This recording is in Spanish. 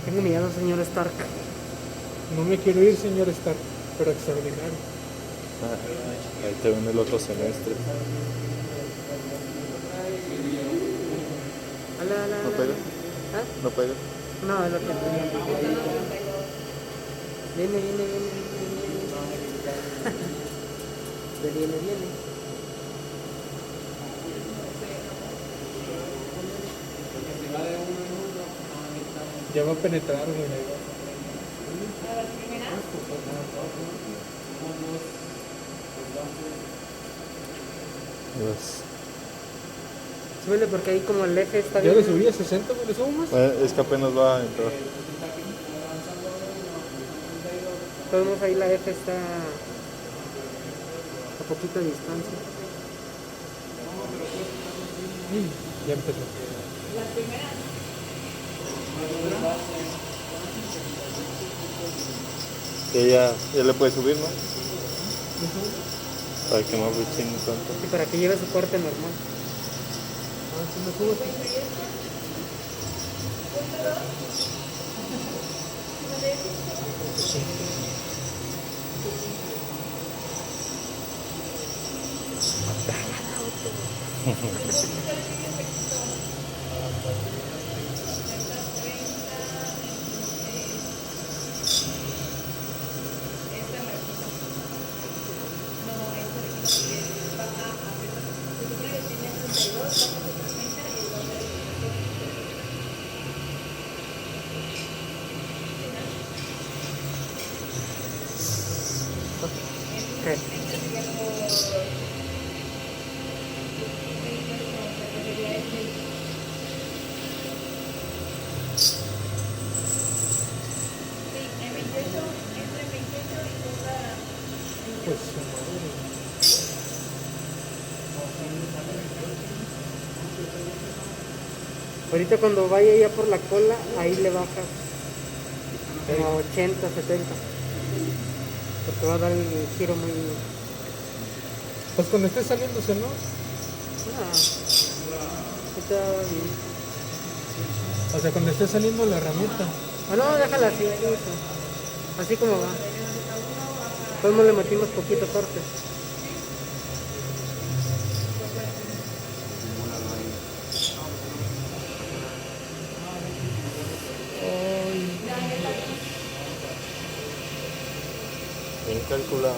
Tengo miedo, señor Stark. No me quiero ir, señor Stark, pero extraordinario. Ahí te ven el otro semestre. Hola, hola, ¿No hola. pega? ¿Ah? ¿No pega? No, es lo que tenía. Viene, viene, viene. Viene, viene. Ya va a penetrar, güey. Dios. Súbele porque ahí como el eje está Ya bien. le subí a 60, güey, ¿le subo más? Es que apenas va a entrar. Todos ahí la eje está a poquito de distancia. Ya empezó. Ya le puede subir, ¿no? Para que no rechine tanto. Y para que lleve su corte normal. Si me subo así. ¿Qué? Pues su madre. Ahorita cuando vaya ya por la cola, ahí le bajas como a 80, 70. Porque va a dar el giro muy... Pues cuando esté saliéndose, ¿no? Ah, está bien. O sea, cuando esté saliendo la ramita. Ah, no, déjala así, así como va. Todos le metimos poquito corte. Ay, Bien calculado.